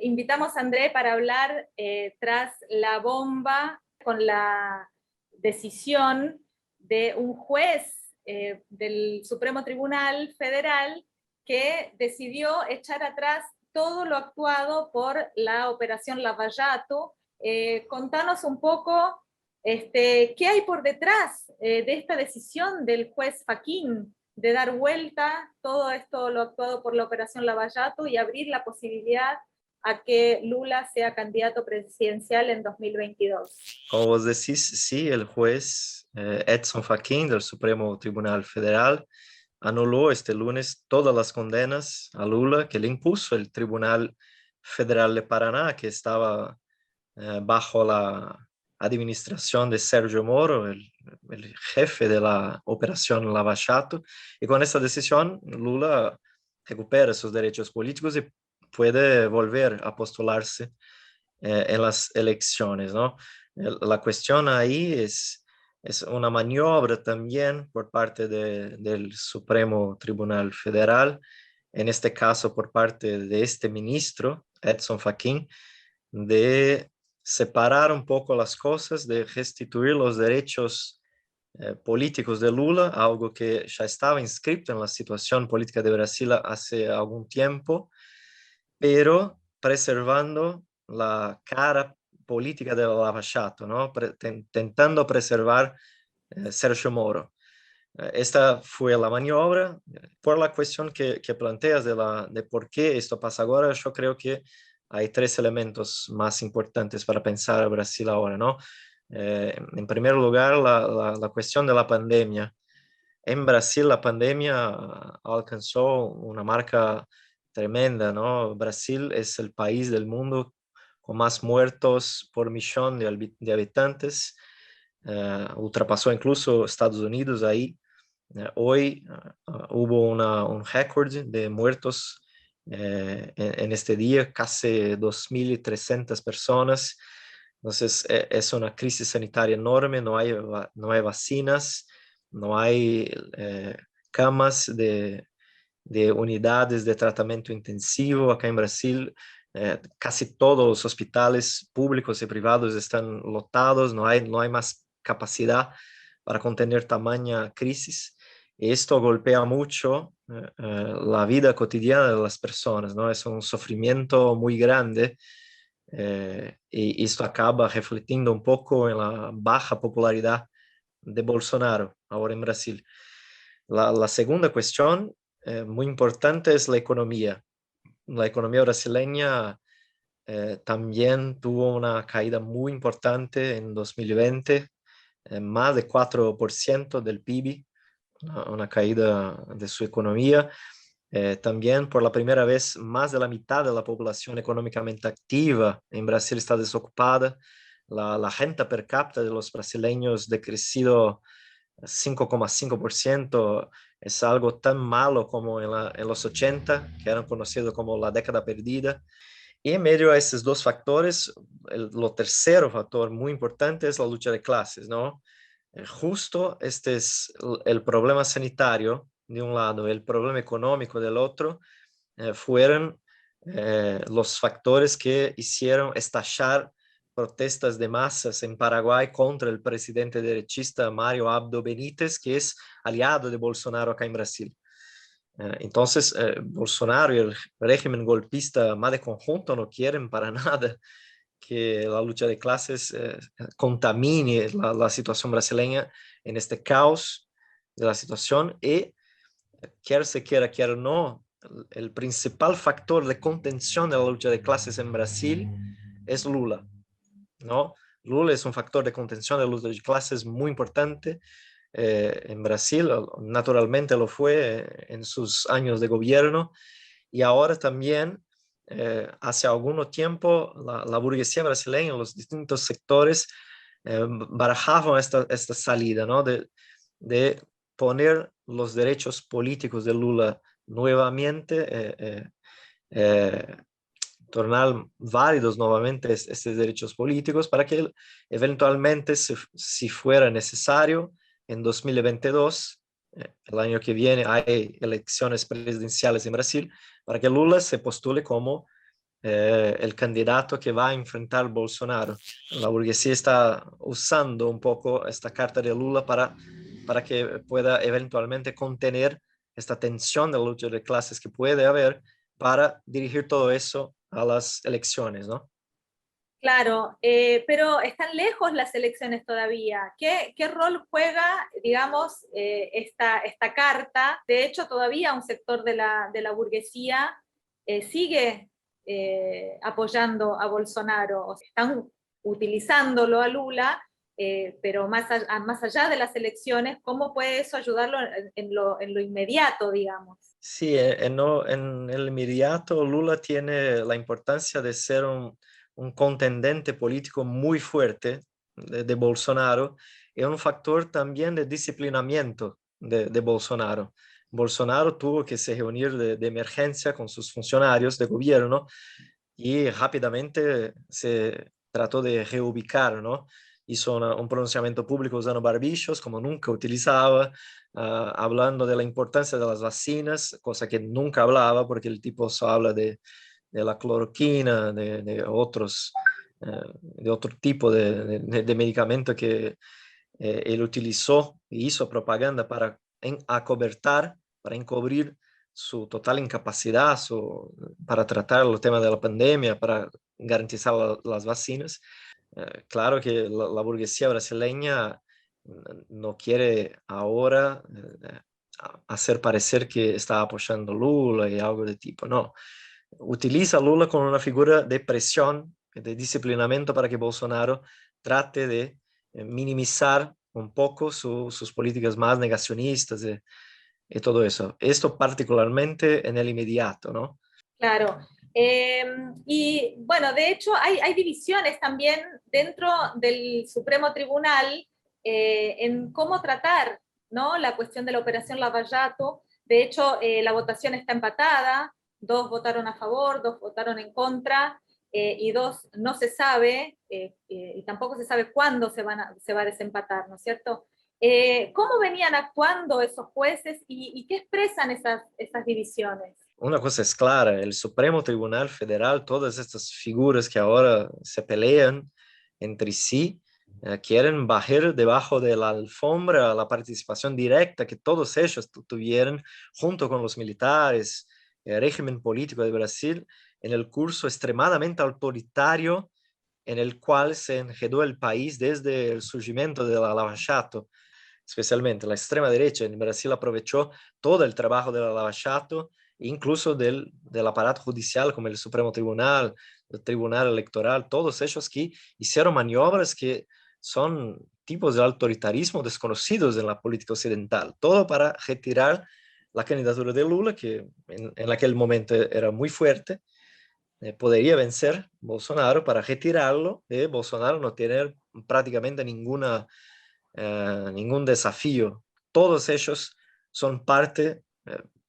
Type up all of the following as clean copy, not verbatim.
invitamos a André para hablar tras la bomba con la decisión de un juez del Supremo Tribunal Federal que decidió echar atrás todo lo actuado por la operación Lava-Jato. Contanos un poco qué hay por detrás de esta decisión del juez Faquín de dar vuelta todo esto lo actuado por la operación Lava-Jato y abrir la posibilidad a que Lula sea candidato presidencial en 2022. Como vos decís, sí, el juez Edson Fachin del Supremo Tribunal Federal anuló este lunes todas las condenas a Lula que le impuso el Tribunal Federal de Paraná, que estaba bajo la administración de Sergio Moro, el jefe de la operación Lava Jato, y con esta decisión Lula recupera sus derechos políticos y puede volver a postularse en las elecciones, ¿no? La cuestión ahí es una maniobra también por parte del Supremo Tribunal Federal, en este caso por parte de este ministro, Edson Fachin, de separar un poco las cosas, de restituir los derechos políticos de Lula, algo que ya estaba inscrito en la situación política de Brasil hace algún tiempo, pero preservando la cara política de Lava Jato, ¿no? Intentando preservar Sergio Moro. Esta fue la maniobra. Por la cuestión que planteas de por qué esto pasa ahora, yo creo que hay tres elementos más importantes para pensar a Brasil ahora, ¿no? En primer lugar, la cuestión de la pandemia. En Brasil la pandemia alcanzó una marca tremenda, ¿no? Brasil es el país del mundo con más muertos por millón de habitantes. Ultrapasó incluso Estados Unidos ahí. Hoy hubo un récord de muertos en este día, casi 2.300 personas. Entonces, es una crisis sanitaria enorme, no hay vacinas, no hay camas de unidades de tratamiento intensivo. Acá en Brasil, casi todos los hospitales públicos y privados están lotados, no hay más capacidad para contener tamaña crisis. Esto golpea mucho la vida cotidiana de las personas, ¿no? Es un sufrimiento muy grande y esto acaba refletiendo un poco en la baja popularidad de Bolsonaro ahora en Brasil. La segunda cuestión muy importante es la economía. La economía brasileña también tuvo una caída muy importante en 2020, más de 4% del PIB, una caída de su economía. También por la primera vez más de la mitad de la población económicamente activa en Brasil está desocupada. La renta per cápita de los brasileños decrecido 5,5%. Es algo tan malo como en los 80, que eran conocidos como la década perdida. Y en medio a estos dos factores, lo tercero factor muy importante es la lucha de clases, ¿no? Justo este es el problema sanitario de un lado, el problema económico del otro, fueron los factores que hicieron estallar protestas de masas en Paraguay contra el presidente derechista Mario Abdo Benítez, que es aliado de Bolsonaro acá en Brasil. Entonces, Bolsonaro y el régimen golpista más de conjunto no quieren para nada que la lucha de clases contamine la situación brasileña en este caos de la situación y, quer se quiera, quer no, el principal factor de contención de la lucha de clases en Brasil es Lula, ¿no? Lula es un factor de contención de la lucha de clases muy importante en Brasil, naturalmente lo fue en sus años de gobierno y ahora también hace algún tiempo la burguesía brasileña, los distintos sectores barajaban esta salida, ¿no? De poner los derechos políticos de Lula nuevamente, tornar válidos nuevamente estos derechos políticos para que eventualmente, si fuera necesario, en 2022, el año que viene, hay elecciones presidenciales en Brasil, para que Lula se postule como el candidato que va a enfrentar a Bolsonaro. La burguesía está usando un poco esta carta de Lula para que pueda eventualmente contener esta tensión de la lucha de clases que puede haber para dirigir todo eso a las elecciones, ¿no? Claro, pero están lejos las elecciones todavía. ¿Qué rol juega, digamos, esta carta? De hecho, todavía un sector de la burguesía sigue apoyando a Bolsonaro, o sea, están utilizándolo a Lula, pero más allá de las elecciones, ¿cómo puede eso ayudarlo en lo inmediato, digamos? Sí, en el inmediato Lula tiene la importancia de ser un contendente político muy fuerte de Bolsonaro y un factor también de disciplinamiento de Bolsonaro. Bolsonaro tuvo que se reunir de emergencia con sus funcionarios de gobierno y rápidamente se trató de reubicar, ¿no? Hizo un pronunciamiento público usando barbichos como nunca utilizaba, hablando de la importancia de las vacinas, cosa que nunca hablaba porque el tipo solo habla de la cloroquina, de otros, de otro tipo de medicamento que él utilizó y hizo propaganda para acobertar, para encubrir su total incapacidad para tratar los temas de la pandemia, para garantizar las vacinas. Claro que la burguesía brasileña no quiere ahora hacer parecer que está apoyando Lula y algo de tipo, no. Utiliza Lula como una figura de presión, de disciplinamiento para que Bolsonaro trate de minimizar un poco sus políticas más negacionistas y todo eso. Esto particularmente en el inmediato, ¿no? Claro. Y bueno, de hecho hay divisiones también dentro del Supremo Tribunal en cómo tratar, ¿no?, la cuestión de la operación Lavallato. De hecho, la votación está empatada, 2 votaron a favor, 2 votaron en contra, y 2 no se sabe, y tampoco se sabe cuándo se va a desempatar, ¿no es cierto? ¿Cómo venían actuando esos jueces y qué expresan esas divisiones? Una cosa es clara, el Supremo Tribunal Federal, todas estas figuras que ahora se pelean entre sí, quieren bajar debajo de la alfombra la participación directa que todos ellos tuvieron junto con los militares, el régimen político de Brasil, en el curso extremadamente autoritario en el cual se enredó el país desde el surgimiento de la Lava Jato. Especialmente la extrema derecha en Brasil aprovechó todo el trabajo de la Lava Jato, incluso del aparato judicial como el Supremo Tribunal, el Tribunal Electoral, todos ellos que hicieron maniobras que son tipos de autoritarismo desconocidos en la política occidental, todo para retirar la candidatura de Lula, que en aquel momento era muy fuerte, podría vencer Bolsonaro para retirarlo, Bolsonaro no tener prácticamente ningún desafío. Todos ellos son parte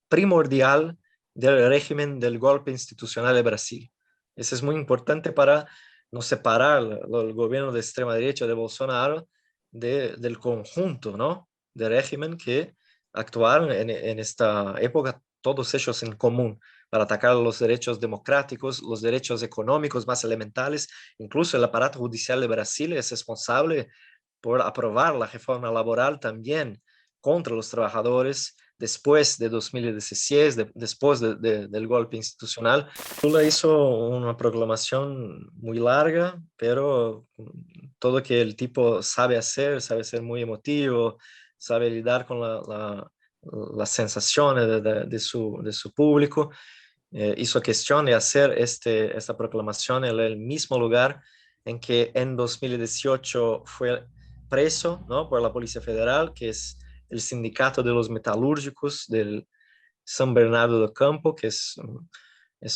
primordial del régimen del golpe institucional de Brasil. Eso es muy importante para no separar el gobierno de extrema derecha de Bolsonaro del conjunto, ¿no?, del régimen que actuaron en esta época, todos ellos en común, para atacar los derechos democráticos, los derechos económicos más elementales. Incluso el aparato judicial de Brasil es responsable por aprobar la reforma laboral también contra los trabajadores después de 2016, después del golpe institucional. Lula hizo una proclamación muy larga, pero todo que el tipo sabe ser muy emotivo, sabe lidiar con las sensaciones de su público. Hizo cuestión de hacer esta proclamación en el mismo lugar en que en 2018 fue preso, ¿no?, por la Policía Federal, que es el Sindicato de los Metalúrgicos del San Bernardo do Campo, que es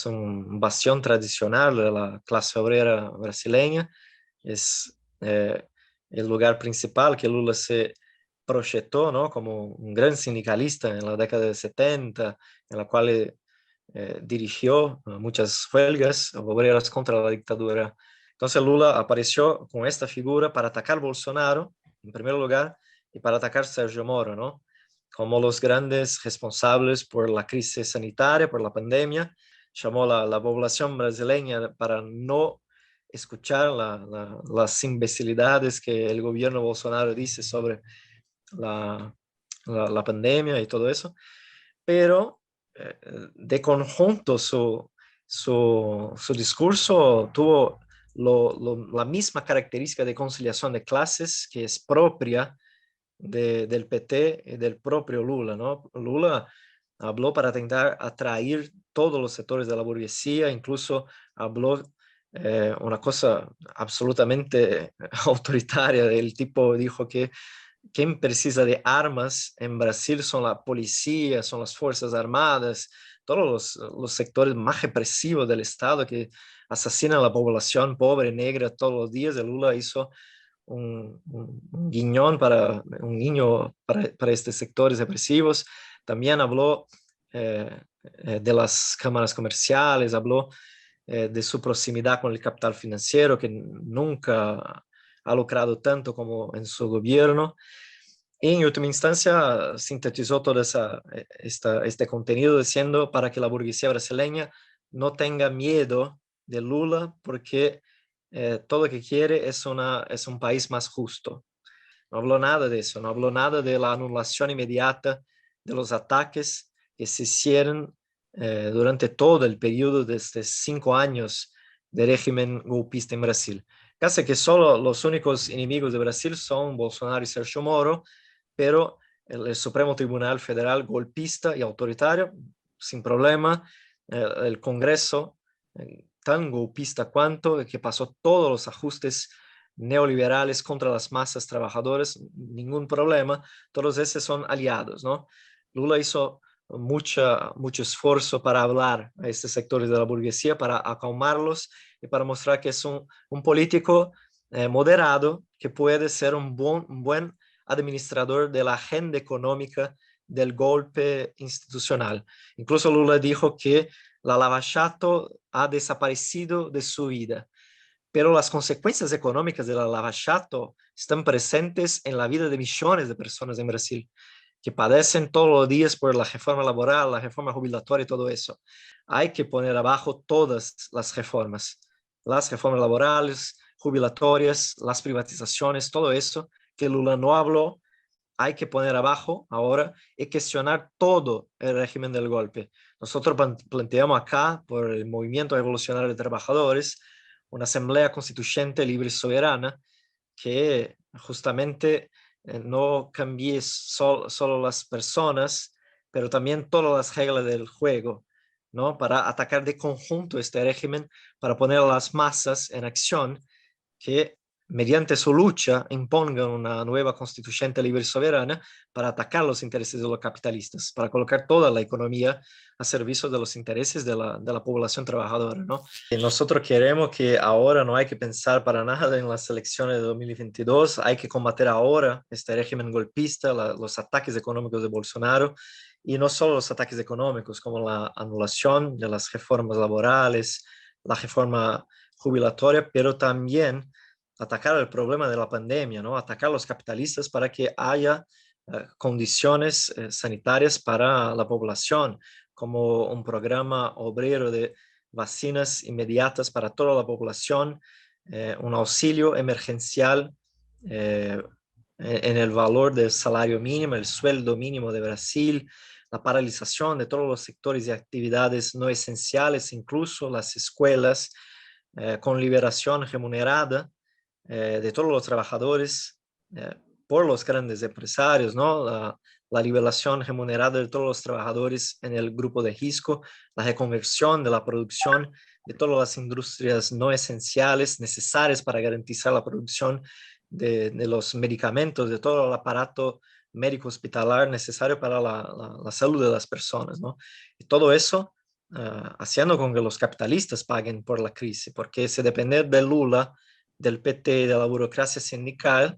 un bastión tradicional de la clase obrera brasileña. Es el lugar principal que Lula se proyectó, ¿no?, como un gran sindicalista en la década de 70, en la cual dirigió muchas huelgas obreras contra la dictadura. Entonces Lula apareció con esta figura para atacar Bolsonaro, en primer lugar, y para atacar Sergio Moro, ¿no?, como los grandes responsables por la crisis sanitaria, por la pandemia, llamó la población brasileña para no escuchar las imbecilidades que el gobierno Bolsonaro dice sobre la, la pandemia y todo eso, pero de conjunto su discurso tuvo la misma característica de conciliación de clases que es propia del PT y del propio Lula, ¿no? Lula habló para intentar atraer todos los sectores de la burguesía, incluso habló una cosa absolutamente autoritaria. El tipo dijo que quien precisa de armas en Brasil son la policía, son las Fuerzas Armadas, todos los sectores más represivos del Estado que asesinan a la población pobre, negra, todos los días. El Lula hizo un guiñón un guiño para estos sectores represivos. También habló de las cámaras comerciales, habló de su proximidad con el capital financiero, que nunca ha lucrado tanto como en su gobierno. Y en última instancia sintetizó todo este contenido diciendo para que la burguesía brasileña no tenga miedo de Lula porque todo lo que quiere es un país más justo. No habló nada de eso, no habló nada de la anulación inmediata de los ataques que se hicieron durante todo el periodo de estos 5 años de régimen golpista en Brasil. Casi que solo los únicos enemigos de Brasil son Bolsonaro y Sergio Moro, pero el Supremo Tribunal Federal golpista y autoritario, sin problema, el Congreso tan golpista cuanto, que pasó todos los ajustes neoliberales contra las masas trabajadoras, ningún problema, todos esos son aliados, ¿no? Lula hizo mucho esfuerzo para hablar a estos sectores de la burguesía, para acalmarlos y para mostrar que es un político moderado que puede ser un buen administrador de la agenda económica del golpe institucional. Incluso Lula dijo que la Lava Jato ha desaparecido de su vida, pero las consecuencias económicas de la Lava Jato están presentes en la vida de millones de personas en Brasil, que padecen todos los días por la reforma laboral, la reforma jubilatoria y todo eso. Hay que poner abajo todas las reformas laborales, jubilatorias, las privatizaciones, todo eso que Lula no habló, hay que poner abajo ahora y cuestionar todo el régimen del golpe. Nosotros planteamos acá, por el Movimiento Revolucionario de Trabajadores, una asamblea constituyente libre y soberana que justamente no cambie solo las personas, pero también todas las reglas del juego, ¿no? Para atacar de conjunto este régimen, para poner a las masas en acción que mediante su lucha impongan una nueva constituyente libre y soberana para atacar los intereses de los capitalistas, para colocar toda la economía a servicio de los intereses de la población trabajadora, ¿no? Y nosotros queremos que ahora no hay que pensar para nada en las elecciones de 2022, hay que combater ahora este régimen golpista, los ataques económicos de Bolsonaro, y no solo los ataques económicos, como la anulación de las reformas laborales, la reforma jubilatoria, pero también atacar el problema de la pandemia, ¿no? Atacar a los capitalistas para que haya condiciones sanitarias para la población, como un programa obrero de vacinas inmediatas para toda la población, un auxilio emergencial en el valor del salario mínimo, el sueldo mínimo de Brasil, la paralización de todos los sectores y actividades no esenciales, incluso las escuelas, con liberación remunerada de todos los trabajadores por los grandes empresarios, ¿no? La liberación remunerada de todos los trabajadores en el grupo de risco, la reconversión de la producción de todas las industrias no esenciales necesarias para garantizar la producción de los medicamentos, de todo el aparato médico hospitalar necesario para la salud de las personas, ¿no? Y todo eso haciendo con que los capitalistas paguen por la crisis, porque si depender de Lula, del PT y de la burocracia sindical,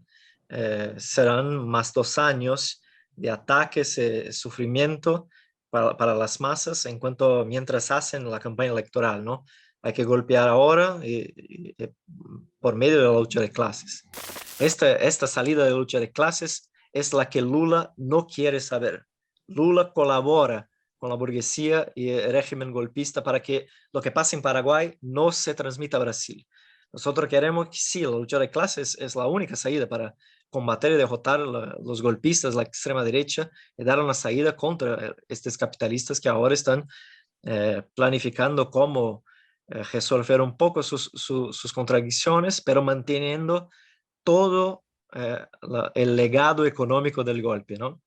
serán más 2 años de ataques y sufrimiento para las masas mientras hacen la campaña electoral, ¿no? Hay que golpear ahora por medio de la lucha de clases. Esta salida de lucha de clases es la que Lula no quiere saber. Lula colabora con la burguesía y el régimen golpista para que lo que pasa en Paraguay no se transmita a Brasil. Nosotros queremos que sí, la lucha de clases es la única salida para combatir y derrotar los golpistas, la extrema derecha, y dar una salida contra estos capitalistas que ahora están planificando cómo resolver un poco sus contradicciones, pero manteniendo todo el legado económico del golpe, ¿no?